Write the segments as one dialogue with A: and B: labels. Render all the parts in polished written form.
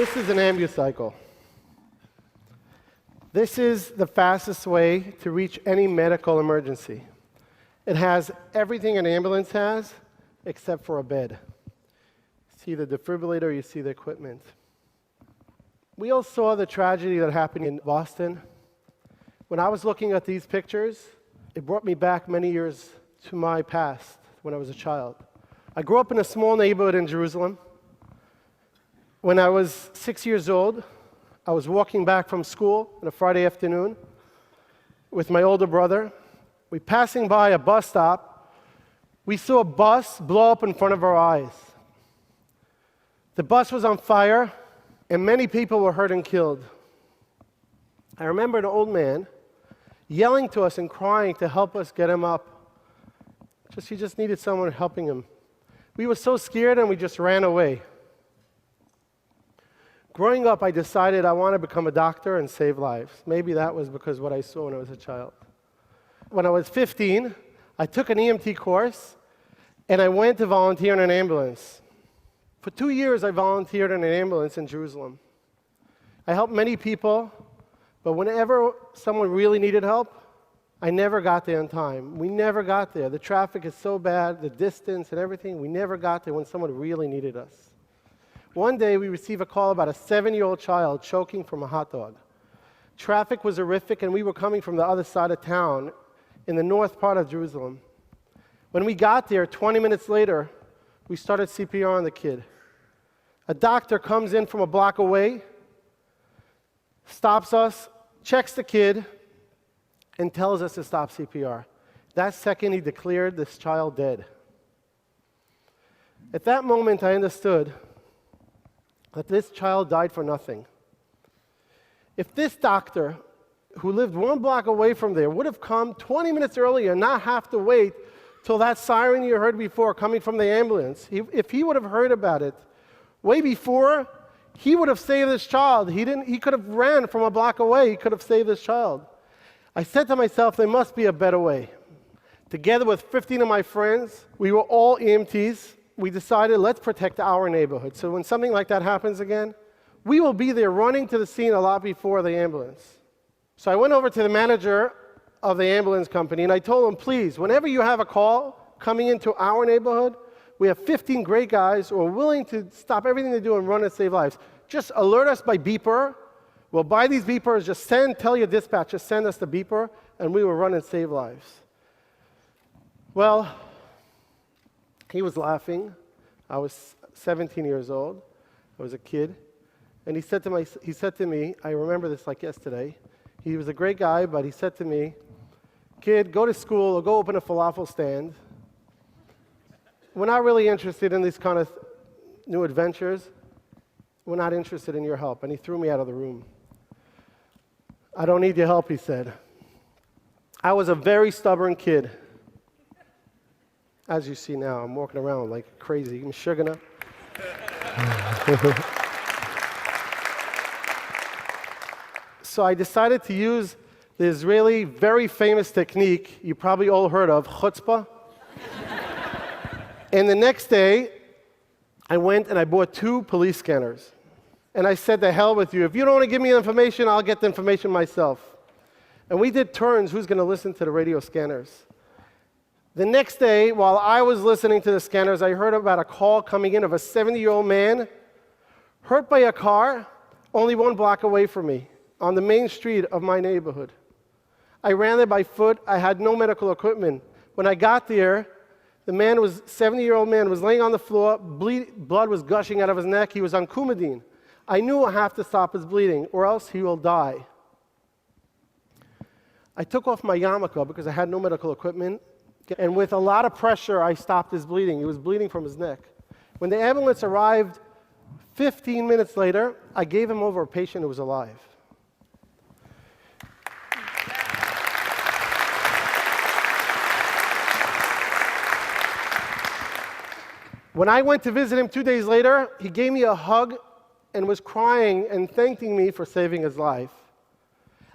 A: This is an ambucycle. This is the fastest way to reach any medical emergency. It has everything an ambulance has, except for a bed. See the defibrillator, you see the equipment. We all saw the tragedy that happened in Boston. When I was looking at these pictures, it brought me back many years to my past when I was a child. I grew up in a small neighborhood in Jerusalem. When I was 6 years old, I was walking back from school on a Friday afternoon with my older brother. We were passing by a bus stop. We saw a bus blow up in front of our eyes. The bus was on fire, and many people were hurt and killed. I remember an old man yelling to us and crying to help us get him up. He just needed someone helping him. We were so scared, and we just ran away. Growing up, I decided I want to become a doctor and save lives. Maybe that was because of what I saw when I was a child. When I was 15, I took an EMT course, and I went to volunteer in an ambulance. For 2 years, I volunteered in an ambulance in Jerusalem. I helped many people, but whenever someone really needed help, I never got there in time. We never got there. The traffic is so bad, the distance and everything, we never got there when someone really needed us. One day, we received a call about a 7-year-old child choking from a hot dog. Traffic was horrific, and we were coming from the other side of town in the north part of Jerusalem. When we got there, 20 minutes later, we started CPR on the kid. A doctor comes in from a block away, stops us, checks the kid, and tells us to stop CPR. That second, he declared this child dead. At that moment, I understood that this child died for nothing. If this doctor, who lived 1 block away from there, would have come 20 minutes earlier and not have to wait till that siren you heard before coming from the ambulance, if he would have heard about it way before, he would have saved this child. He could have ran from a block away. He could have saved this child. I said to myself, there must be a better way. Together with 15 of my friends, we were all EMTs. We decided, let's protect our neighborhood. So when something like that happens again, we will be there running to the scene a lot before the ambulance. So I went over to the manager of the ambulance company, and I told him, please, whenever you have a call coming into our neighborhood, we have 15 great guys who are willing to stop everything they do and run and save lives. Just alert us by beeper. We'll buy these beepers. Just tell your dispatch, just send us the beeper, and we will run and save lives. Well, he was laughing. I was 17 years old. I was a kid. And he said to me, I remember this like yesterday. He was a great guy, but he said to me, kid, go to school or go open a falafel stand. We're not really interested in these kind of new adventures. We're not interested in your help. And he threw me out of the room. I don't need your help, he said. I was a very stubborn kid. As you see now, I'm walking around like crazy. I'm sugar. So I decided to use the Israeli very famous technique you probably all heard of, chutzpah. And the next day, I went and I bought 2 police scanners. And I said, the hell with you. If you don't want to give me the information, I'll get the information myself. And we did turns, who's going to listen to the radio scanners. The next day, while I was listening to the scanners, I heard about a call coming in of a 70-year-old man hurt by a car only 1 block away from me on the main street of my neighborhood. I ran there by foot. I had no medical equipment. When I got there, the 70-year-old man was laying on the floor. Blood was gushing out of his neck. He was on Coumadine. I knew I have to stop his bleeding, or else he will die. I took off my yarmulke because I had no medical equipment. And with a lot of pressure, I stopped his bleeding. He was bleeding from his neck. When the ambulance arrived 15 minutes later, I gave him over a patient who was alive. When I went to visit him 2 days later, he gave me a hug and was crying and thanking me for saving his life.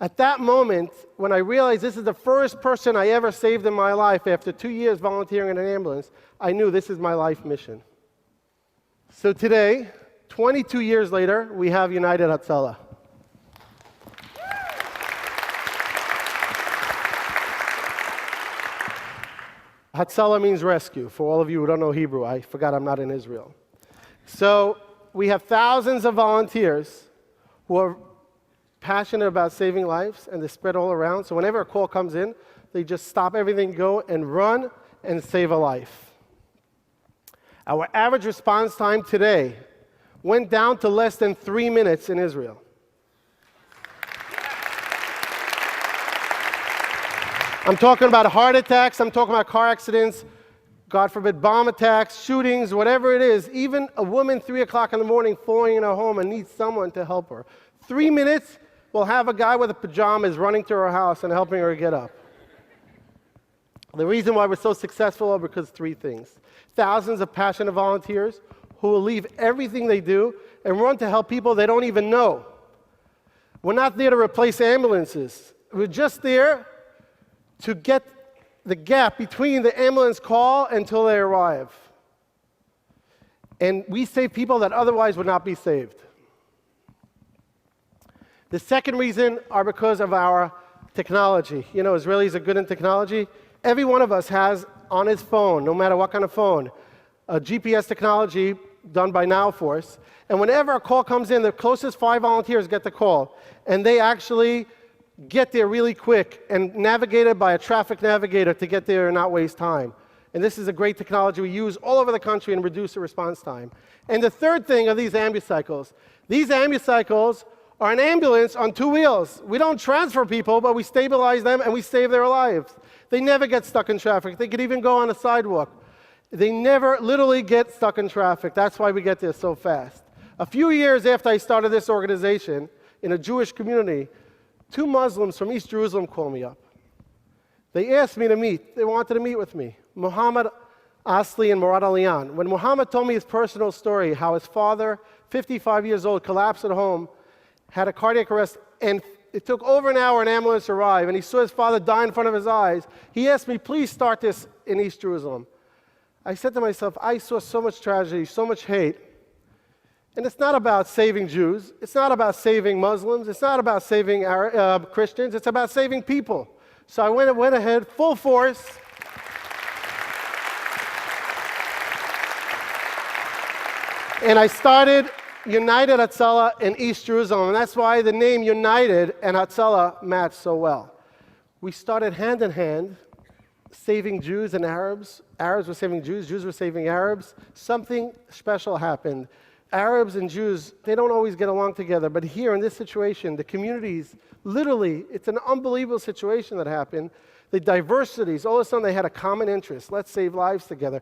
A: At that moment, when I realized this is the first person I ever saved in my life after 2 years volunteering in an ambulance, I knew this is my life mission. So today, 22 years later, we have United Hatzalah. Hatzalah means rescue. For all of you who don't know Hebrew, I forgot I'm not in Israel. So we have thousands of volunteers who are passionate about saving lives, and they spread all around. So whenever a call comes in, they just stop everything, go and run and save a life. Our average response time today went down to less than 3 minutes in Israel. I'm talking about heart attacks, I'm talking about car accidents, God forbid, bomb attacks, shootings, whatever it is. Even a woman 3 o'clock in the morning falling in her home and needs someone to help her. 3 minutes, we'll have a guy with a pajamas running to her house and helping her get up. The reason why we're so successful are because 3 things. Thousands of passionate volunteers who will leave everything they do and run to help people they don't even know. We're not there to replace ambulances. We're just there to get the gap between the ambulance call until they arrive. And we save people that otherwise would not be saved. The second reason are because of our technology. You know, Israelis are good in technology. Every one of us has on his phone, no matter what kind of phone, a GPS technology done by NowForce. And whenever a call comes in, the closest 5 volunteers get the call. And they actually get there really quick and navigated by a traffic navigator to get there and not waste time. And this is a great technology we use all over the country and reduce the response time. And the third thing are these ambucycles. These ambucycles are an ambulance on 2 wheels. We don't transfer people, but we stabilize them and we save their lives. They never get stuck in traffic. They could even go on a sidewalk. They never literally get stuck in traffic. That's why we get there so fast. A few years after I started this organization in a Jewish community, 2 Muslims from East Jerusalem called me up. They asked me to meet. They wanted to meet with me. Muhammad Asli and Murad Aliyan. When Muhammad told me his personal story, how his father, 55 years old, collapsed at home, had a cardiac arrest, and it took over an hour an ambulance to arrive, and he saw his father die in front of his eyes, he asked me, please start this in East Jerusalem. I said to myself, I saw so much tragedy, so much hate, and it's not about saving Jews, it's not about saving Muslims, it's not about saving Christians, it's about saving people. So I went ahead, full force. And I started United Hatzalah in East Jerusalem, and that's why the name United and Hatzalah match so well. We started hand in hand, saving Jews and Arabs. Arabs were saving Jews, Jews were saving Arabs. Something special happened. Arabs and Jews, they don't always get along together, but here in this situation, the communities, literally, it's an unbelievable situation that happened. The diversities, all of a sudden they had a common interest. Let's save lives together.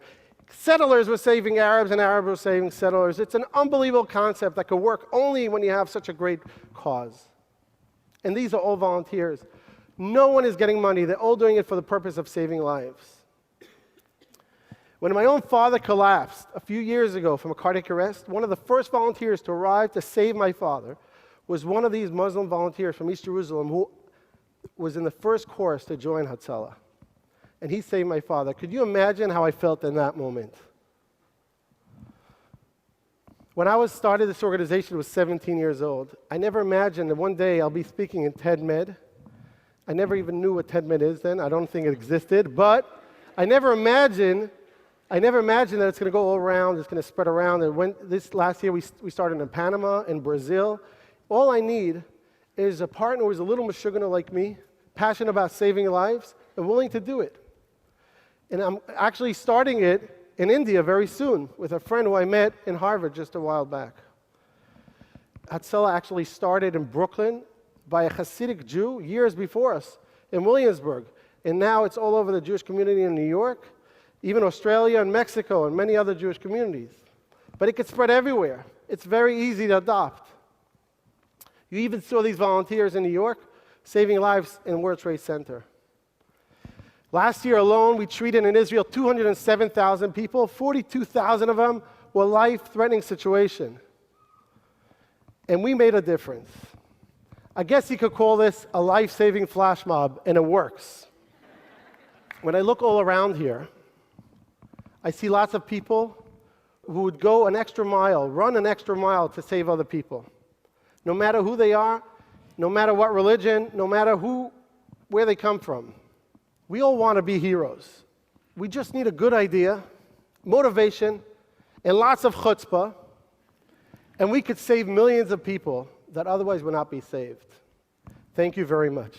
A: Settlers were saving Arabs and Arabs were saving settlers. It's an unbelievable concept that could work only when you have such a great cause. And these are all volunteers. No one is getting money. They're all doing it for the purpose of saving lives. When my own father collapsed a few years ago from a cardiac arrest, one of the first volunteers to arrive to save my father was one of these Muslim volunteers from East Jerusalem who was in the first course to join Hatzalah. And he saved my father. Could you imagine how I felt in that moment? When I started this organization, I was 17 years old. I never imagined that one day I'll be speaking in TedMed. I never even knew what TedMed is then. I don't think it existed. But I never imagined that it's going to go all around, it's going to spread around. And this last year, we started in Panama, in Brazil. All I need is a partner who's a little mashugana like me, passionate about saving lives, and willing to do it. And I'm actually starting it in India very soon with a friend who I met in Harvard just a while back. Hatzalah actually started in Brooklyn by a Hasidic Jew years before us in Williamsburg. And now it's all over the Jewish community in New York, even Australia and Mexico and many other Jewish communities. But it could spread everywhere. It's very easy to adopt. You even saw these volunteers in New York saving lives in World Trade Center. Last year alone, we treated in Israel 207,000 people. 42,000 of them were life-threatening situations. And we made a difference. I guess you could call this a life-saving flash mob, and it works. When I look all around here, I see lots of people would go an extra mile, run an extra mile to save other people. No matter who they are, no matter what religion, no matter where they come from. We all want to be heroes. We just need a good idea, motivation, and lots of chutzpah, and we could save millions of people that otherwise would not be saved. Thank you very much.